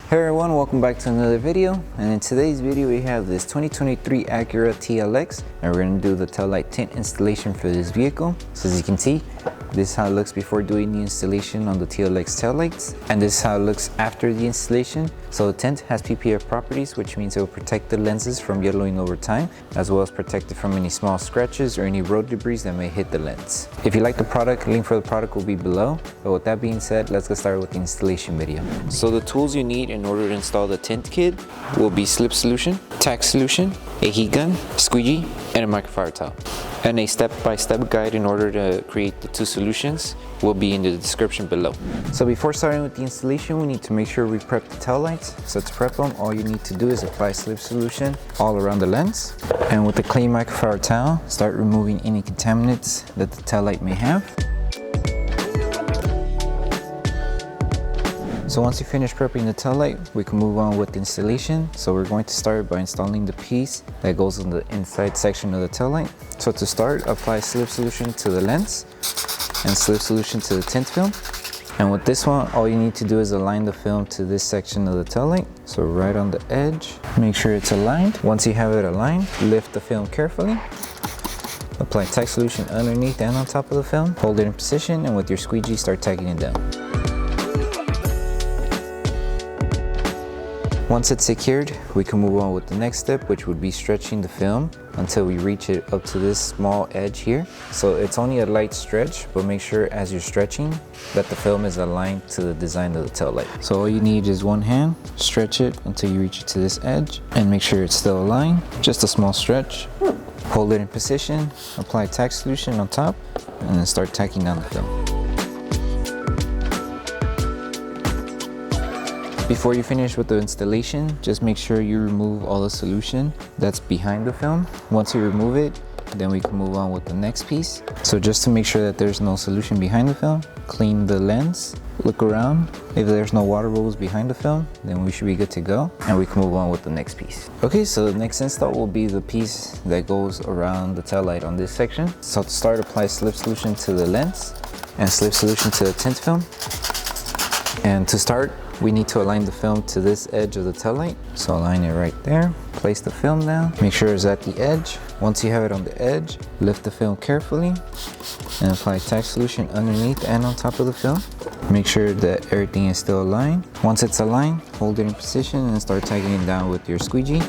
Hey everyone, welcome back to another video, and in today's video we have this 2023 Acura TLX and we're going to do the Taillight Tint installation for this vehicle. So as you can see, this is how it looks before doing the installation on the TLX taillights, and this is how it looks after the installation. So the tint has PPF properties, which means it will protect the lenses from yellowing over time, as well as protect it from any small scratches or any road debris that may hit the lens. If you like the product, link for the product will be below. But with that being said, let's get started with the installation video. So the tools you need in order to install the tint kit will be Slip Solution, Tack Solution, a heat gun, squeegee, and a microfiber towel. And a step-by-step guide in order to create the two solutions will be in the description below. So before starting with the installation, we need to make sure we prep the tail lights. So to prep them, all you need to do is apply Slip Solution all around the lens. And with the clean microfiber towel, start removing any contaminants that the tail light may have. So once you finish prepping the tail light, we can move on with the installation. So we're going to start by installing the piece that goes on the inside section of the tail light. So to start, apply Slip Solution to the lens and Slip Solution to the tint film. And with this one, all you need to do is align the film to this section of the tail light. So right on the edge, make sure it's aligned. Once you have it aligned, lift the film carefully. Apply Tack Solution underneath and on top of the film. Hold it in position, and with your squeegee, start tacking it down. Once it's secured, we can move on with the next step, which would be stretching the film until we reach it up to this small edge here. So it's only a light stretch, but make sure as you're stretching that the film is aligned to the design of the tail light. So all you need is one hand, stretch it until you reach it to this edge and make sure it's still aligned. Just a small stretch. Hold it in position, apply Tack Solution on top, and then start tacking down the film. Before you finish with the installation, just make sure you remove all the solution that's behind the film. Once you remove it, then we can move on with the next piece. So just to make sure that there's no solution behind the film, clean the lens, look around. If there's no water bubbles behind the film, then we should be good to go, and we can move on with the next piece. Okay, so the next install will be the piece that goes around the tail light on this section. So to start, apply Slip Solution to the lens and Slip Solution to the tint film. And to start, we need to align the film to this edge of the tail light. So align it right there. Place the film down. Make sure it's at the edge. Once you have it on the edge, lift the film carefully and apply Tack Solution underneath and on top of the film. Make sure that everything is still aligned. Once it's aligned, hold it in position and start tagging it down with your squeegee.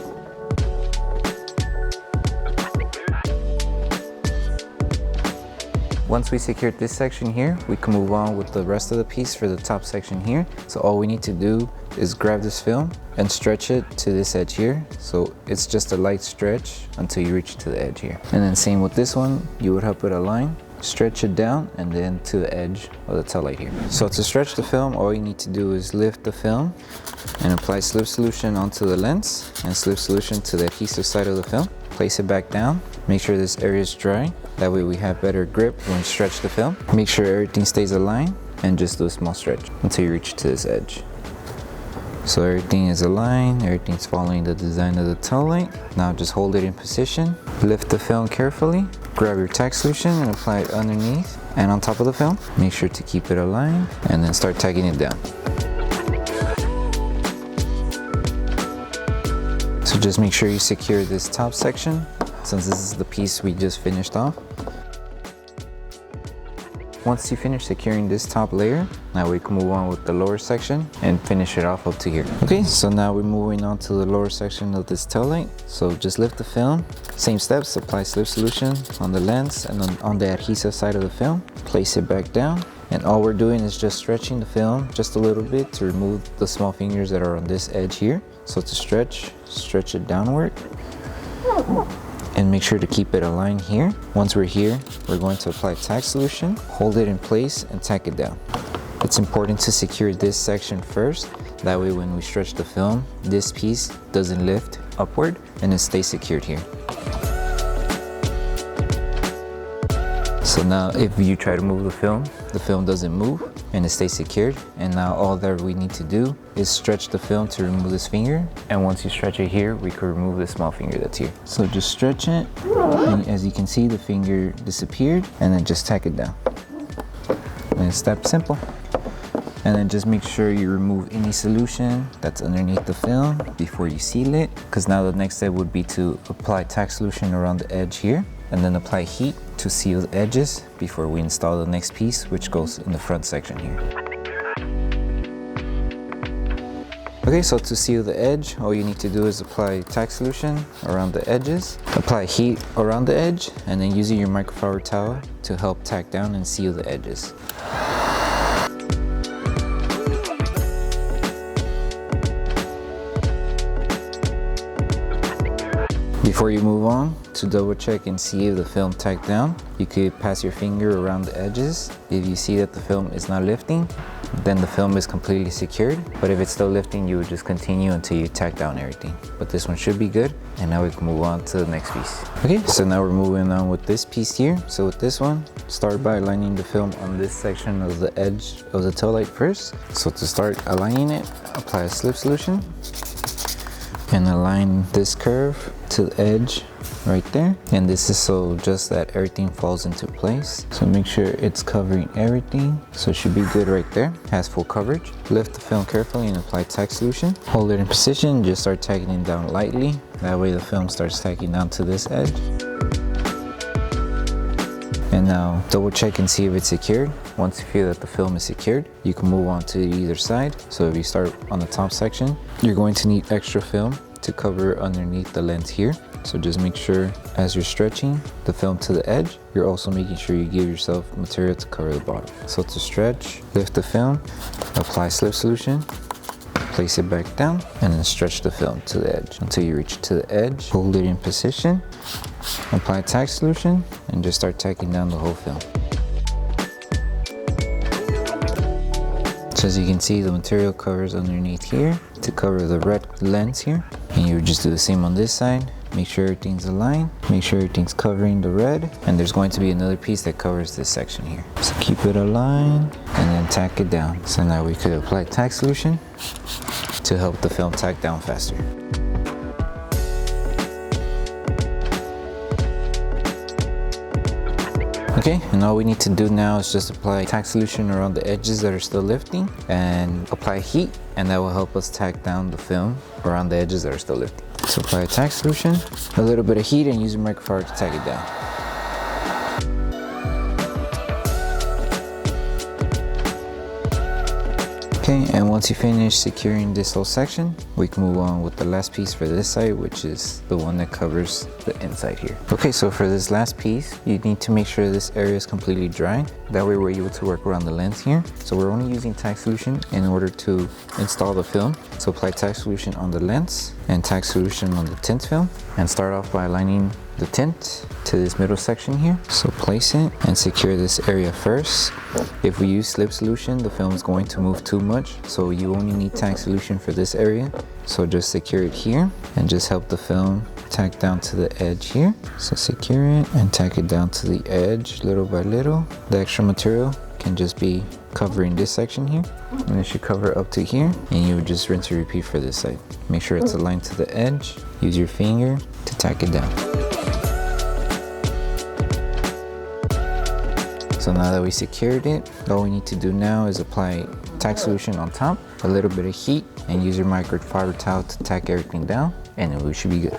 Once we secured this section here, we can move on with the rest of the piece for the top section here. So all we need to do is grab this film and stretch it to this edge here. So it's just a light stretch until you reach to the edge here. And then same with this one, you would help it align, stretch it down, and then to the edge of the tail light here. So to stretch the film, all you need to do is lift the film and apply Slip Solution onto the lens and Slip Solution to the adhesive side of the film. Place it back down. Make sure this area is dry. That way we have better grip when we stretch the film. Make sure everything stays aligned and just do a small stretch until you reach to this edge. So everything is aligned, everything's following the design of the tail light. Now just hold it in position. Lift the film carefully. Grab your Tack Solution and apply it underneath and on top of the film. Make sure to keep it aligned and then start tagging it down. So just make sure you secure this top section, since this is the piece we just finished off. Once you finish securing this top layer, now we can move on with the lower section and finish it off up to here. Okay, so now we're moving on to the lower section of this tail light. So just lift the film, same steps, apply Slip Solution on the lens and on the adhesive side of the film. Place it back down. And all we're doing is just stretching the film just a little bit to remove the small fingers that are on this edge here. So to stretch it downward. And make sure to keep it aligned here. Once we're here, we're going to apply Tack Solution, hold it in place and tack it down. It's important to secure this section first. That way when we stretch the film, this piece doesn't lift upward and it stays secured here. So now if you try to move the film doesn't move and it stays secured. And now all that we need to do is stretch the film to remove this finger. And once you stretch it here, we can remove the small finger that's here. So just stretch it, and as you can see, the finger disappeared, and then just tack it down. And it's that simple. And then just make sure you remove any solution that's underneath the film before you seal it, because now the next step would be to apply tack solution around the edge here, and then apply heat to seal the edges before we install the next piece, which goes in the front section here. Okay, so to seal the edge, all you need to do is apply tack solution around the edges, apply heat around the edge, and then using your microfiber towel to help tack down and seal the edges. Before you move on, to double check and see if the film tacked down, you could pass your finger around the edges. If you see that the film is not lifting, then the film is completely secured. But if it's still lifting, you would just continue until you tack down everything. But this one should be good. And now we can move on to the next piece. Okay, so now we're moving on with this piece here. So with this one, start by aligning the film on this section of the edge of the tail light first. So to start aligning it, apply a slip solution and align this curve to the edge right there. And this is so just that everything falls into place. So make sure it's covering everything. So it should be good right there. Has full coverage. Lift the film carefully and apply tack solution. Hold it in position, just start tacking it down lightly. That way the film starts tacking down to this edge. And now double check and see if it's secured. Once you feel that the film is secured, you can move on to either side. So if you start on the top section, you're going to need extra film to cover underneath the lens here. So just make sure as you're stretching the film to the edge, you're also making sure you give yourself material to cover the bottom. So to stretch, lift the film, apply slip solution, place it back down, and then stretch the film to the edge until you reach to the edge. Hold it in position, apply tack solution, and just start tacking down the whole film. So as you can see, the material covers underneath here to cover the red lens here. And you would just do the same on this side. Make sure everything's aligned, make sure everything's covering the red, and there's going to be another piece that covers this section here. So keep it aligned and then tack it down. So now we could apply tack solution to help the film tack down faster. Okay, and all we need to do now is just apply tack solution around the edges that are still lifting and apply heat, and that will help us tack down the film around the edges that are still lifting. So apply a tack solution, a little bit of heat, and use your microfiber to tack it down. Okay, and once you finish securing this whole section, we can move on with the last piece for this side, which is the one that covers the inside here. Okay, so for this last piece, you need to make sure this area is completely dry. That way we're able to work around the lens here. So we're only using tack solution in order to install the film. So apply tack solution on the lens and tack solution on the tint film, and start off by aligning the tint to this middle section here. So place it and secure this area first. If we use slip solution, the film is going to move too much, so you only need tack solution for this area. So just secure it here and just help the film tack down to the edge here. So secure it and tack it down to the edge little by little. The extra material can just be covering this section here, and it should cover up to here, and you would just rinse and repeat for this side. Make sure it's aligned to the edge. Use your finger to tack it down. So now that we secured it, all we need to do now is apply tack solution on top, a little bit of heat, and use your microfiber towel to tack everything down, and then we should be good.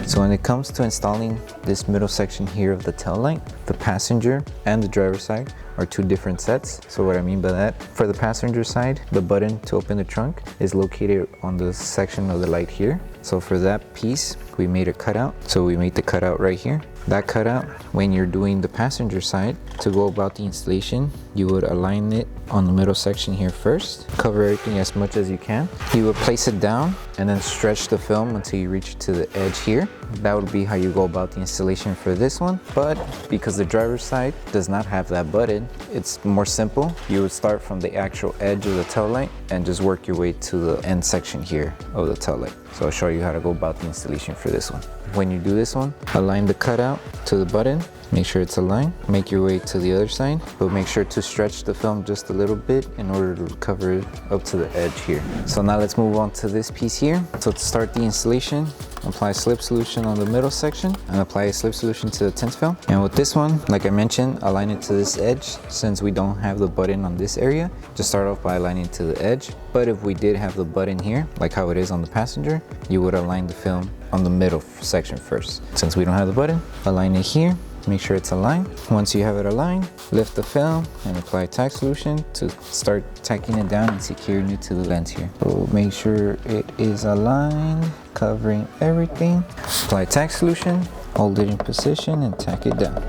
So when it comes to installing this middle section here of the tail light, the passenger and the driver side are two different sets. So what I mean by that, for the passenger side, the button to open the trunk is located on the section of the light here. So for that piece, we made a cutout. So we made the cutout right here. That cutout, when you're doing the passenger side, to go about the installation, you would align it on the middle section here first, cover everything as much as you can. You would place it down and then stretch the film until you reach to the edge here. That would be how you go about the installation for this one. But because the driver's side does not have that button, it's more simple. You would start from the actual edge of the tail light and just work your way to the end section here of the tail light. So I'll show you how to go about the installation for this one. When you do this one, align the cutout to the button, make sure it's aligned, make your way to the other side, but make sure to stretch the film just a little bit in order to cover it up to the edge here. So now let's move on to this piece here. So to start the installation, apply slip solution on the middle section and apply a slip solution to the tint film. And with this one, like I mentioned, align it to this edge. Since we don't have the button on this area, just start off by aligning to the edge. But if we did have the button here, like how it is on the passenger, you would align the film on the middle section first. Since we don't have the button, align it here. Make sure it's aligned. Once you have it aligned, lift the film and apply tack solution to start tacking it down and securing it to the lens here. So make sure it is aligned, covering everything. Apply tack solution, hold it in position and tack it down.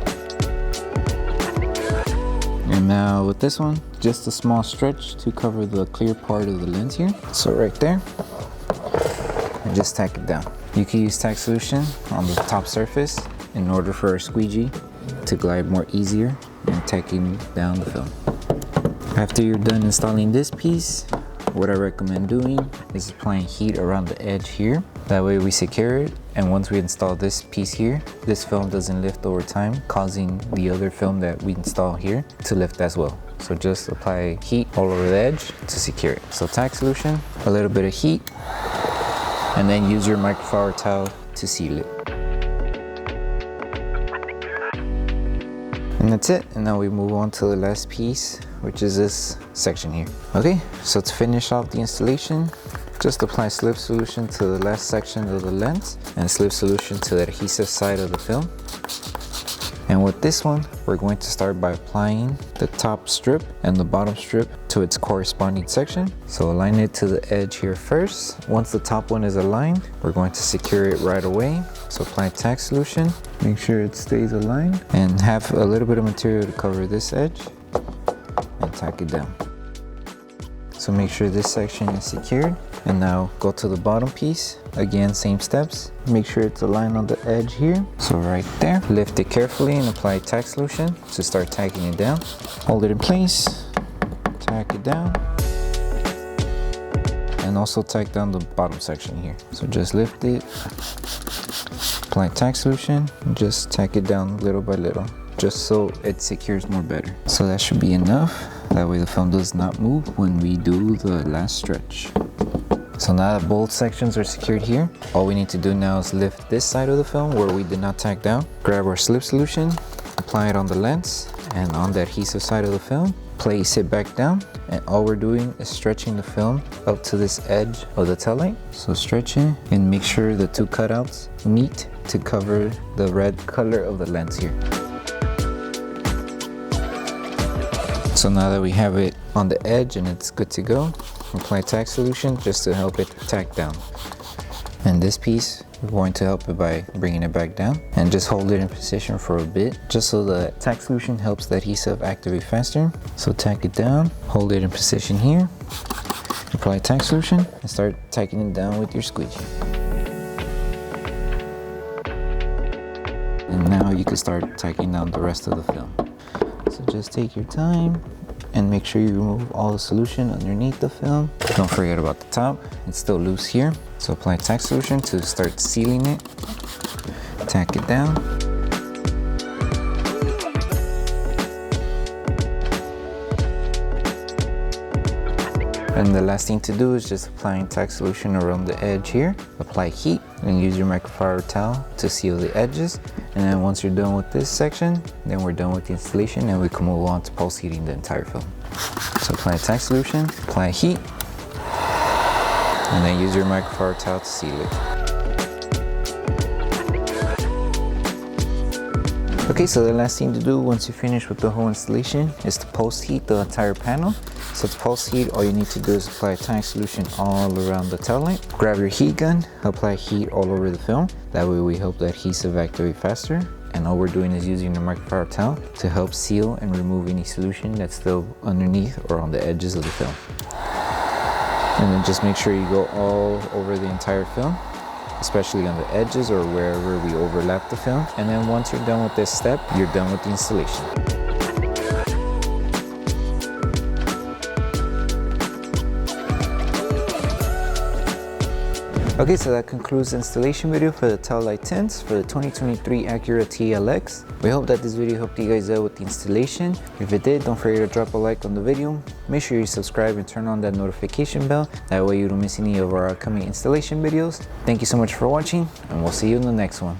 And now with this one, just a small stretch to cover the clear part of the lens here. So right there, and just tack it down. You can use tack solution on the top surface in order for our squeegee to glide more easier and tacking down the film. After you're done installing this piece, what I recommend doing is applying heat around the edge here. That way we secure it, and once we install this piece here, this film doesn't lift over time, causing the other film that we install here to lift as well. So just apply heat all over the edge to secure it. So tack solution, a little bit of heat, and then use your microfiber towel to seal it. And that's it. And now we move on to the last piece, which is this section here. Okay, so to finish off the installation, just apply slip solution to the last section of the lens and slip solution to the adhesive side of the film. And with this one, we're going to start by applying the top strip and the bottom strip to its corresponding section. So align it to the edge here first. Once the top one is aligned, we're going to secure it right away. So apply tack solution, make sure it stays aligned, and have a little bit of material to cover this edge and tack it down. So make sure this section is secured. And now go to the bottom piece. Again, same steps. Make sure it's aligned on the edge here. So right there, lift it carefully and apply tack solution to start tacking it down. Hold it in place, tack it down, and also tack down the bottom section here. So just lift it, apply tack solution, and just tack it down little by little, just so it secures more better. So that should be enough. That way the film does not move when we do the last stretch. So now that both sections are secured here, all we need to do now is lift this side of the film where we did not tack down, grab our slip solution, apply it on the lens and on the adhesive side of the film, place it back down, and all we're doing is stretching the film up to this edge of the tail light. So stretch it and make sure the two cutouts meet to cover the red color of the lens here. So now that we have it on the edge and it's good to go, apply tack solution just to help it tack down. And this piece, we're going to help it by bringing it back down and just hold it in position for a bit, just so the tack solution helps the adhesive activate faster. So tack it down, hold it in position here, apply tack solution, and start tacking it down with your squeegee. And now you can start tacking down the rest of the film. So just take your time and make sure you remove all the solution underneath the film. Don't forget about the top, it's still loose here. So apply tack solution to start sealing it. Tack it down. And the last thing to do is just applying tack solution around the edge here. Apply heat and use your microfiber towel to seal the edges. And then once you're done with this section, then we're done with the installation and we can move on to post heating the entire film. So apply tack solution, apply heat, and then use your microfiber towel to seal it. Okay, so the last thing to do once you finish with the whole installation is to post heat the entire panel. So to post heat, all you need to do is apply tack solution all around the tail light. Grab your heat gun, apply heat all over the film. That way we help the adhesive activate faster. And all we're doing is using the microfiber towel to help seal and remove any solution that's still underneath or on the edges of the film. And then just make sure you go all over the entire film, especially on the edges or wherever we overlap the film. And then once you're done with this step, you're done with the installation. Okay, so that concludes the installation video for the Taillight tints for the 2023 Acura TLX. We hope that this video helped you guys out with the installation. If it did, don't forget to drop a like on the video. Make sure you subscribe and turn on that notification bell. That way you don't miss any of our upcoming installation videos. Thank you so much for watching, and we'll see you in the next one.